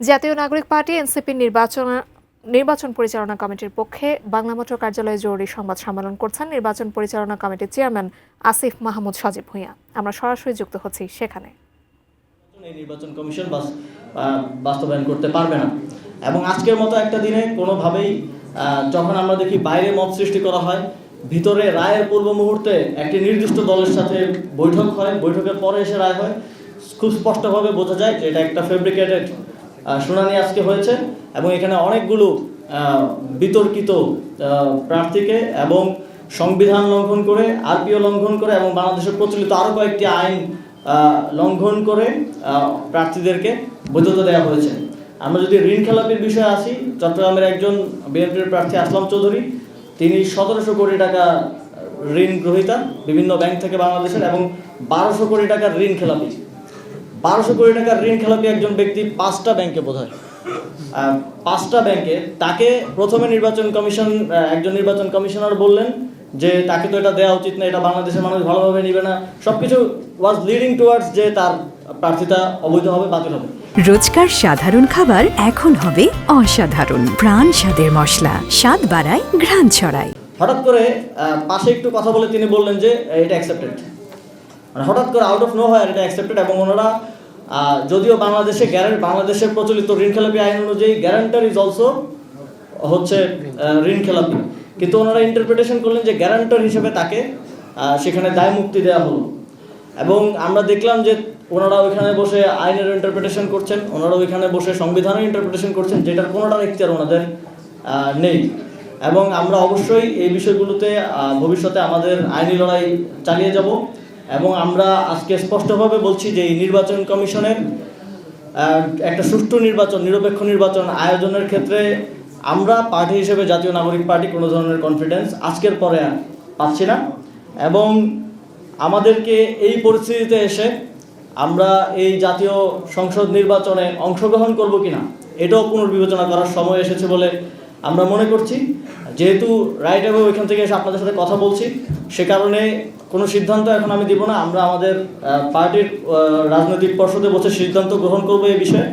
জাতীয় নাগরিক পার্টি এনসিপির নির্বাচন পরিচালনা কমিটির পক্ষে বাংলা মোটর কার্যালয়ে জরুরি সংবাদ সম্মেলন করছেন নির্বাচন পরিচালনা কমিটির চেয়ারম্যান আসিফ মাহমুদ সজীব ভূঁইয়া। আমরা সরাসরি যুক্ত হচ্ছি সেখানে। এই নির্বাচন কমিশন বাস্তবায়ন করতে পারবে না এবং আজকের মতো একটা দিনে কোনোভাবেই যখন আমরা দেখি বাইরে মত সৃষ্টি করা হয়, ভিতরে রায়ের পূর্ব মুহূর্তে একটি নির্দিষ্ট দলের সাথে বৈঠক হয়, বৈঠকের পরে এসে রায় হয়, খুব স্পষ্টভাবে বোঝা যায় যে এটা একটা ফেব্রিকেটেড শুনানি আজকে হয়েছে এবং এখানে অনেকগুলো বিতর্কিত প্রার্থীকে এবং সংবিধান লঙ্ঘন করে, আরপিও লঙ্ঘন করে এবং বাংলাদেশের প্রচলিত আরও কয়েকটি আইন লঙ্ঘন করে প্রার্থীদেরকে বৈধতা দেওয়া হয়েছে। আমরা যদি ঋণ খেলাপির বিষয়ে আসি, চট্টগ্রামের একজন বিএনপির প্রার্থী আসলাম চৌধুরী, তিনি 1700 কোটি টাকা ঋণ গ্রহীতা বিভিন্ন ব্যাংক থেকে বাংলাদেশের এবং 1200 কোটি টাকার ঋণ খেলাপি। 1200 কোটি টাকার ঋণ খেলাপি একজন ব্যক্তি 5টা ব্যাংকে বোধহয় 5টা ব্যাংকে, তাকে প্রথমে একজন নির্বাচন কমিশনার বললেন যে তাকে তো এটা দেওয়া উচিত না, এটা বাংলাদেশের মানুষ ভালোভাবে নিবে না, সবকিছু ওয়াজ লিডিং টুয়ার্ডস যে তার প্রার্থিতা অবৈধ হবে, বাতিল হবে। রোজকার সাধারণ খাবার এখন হবে অসাধারণ। প্রাণ স্বাদের মশলা, স্বাদ বাড়ায়, ঘ্রাণ ছড়ায়। হঠাৎ করে পাশে একটু কথা বলে তিনি বললেন যে এটা অ্যাকসেপ্টেড, মানে হঠাৎ করে আউট অফ নো হয় এটা অ্যাকসেপ্টেড। এবং ওনারা যদিও বাংলাদেশের প্রচলিত ঋণ খেলাপি আইন অনুযায়ী গ্যারান্টার ইজ অলসো হচ্ছে ঋণ খেলাপি, কিন্তু ওনারা ইন্টারপ্রিটেশন করলেন যে গ্যারান্টার হিসেবে তাকে সেখানে দায় মুক্তি দেওয়া হলো। এবং আমরা দেখলাম যে ওনারা ওইখানে বসে আইনের ইন্টারপ্রিটেশন করছেন, ওনারা ওইখানে বসে সংবিধানের ইন্টারপ্রিটেশন করছেন, যেটার কোনোটার এখতিয়ার ওনাদের নেই। এবং আমরা অবশ্যই এই বিষয়গুলোতে ভবিষ্যতে আমাদের আইনি লড়াই চালিয়ে যাব এবং আমরা আজকে স্পষ্টভাবে বলছি যে এই নির্বাচন কমিশনের একটা সুষ্ঠু নির্বাচন, নিরপেক্ষ নির্বাচন আয়োজনের ক্ষেত্রে আমরা পার্টি হিসেবে জাতীয় নাগরিক পার্টি কোনো ধরনের কনফিডেন্স আজকের পরে পাচ্ছি না। এবং আমাদেরকে এই পরিস্থিতিতে এসে আমরা এই জাতীয় সংসদ নির্বাচনে অংশগ্রহণ করব কিনা এটাও পুনর্বিবেচনা করার সময় এসেছে বলে আমরা মনে করছি। যেহেতু রাইট অ্যাওয়ে ওইখান থেকে এসে আপনাদের সাথে কথা বলছি, সে কারণে কোনো সিদ্ধান্ত এখন আমি দিব না। আমরা আমাদের পার্টির রাজনৈতিক পর্ষদে বসে সিদ্ধান্ত গ্রহণ করবো এই বিষয়ে।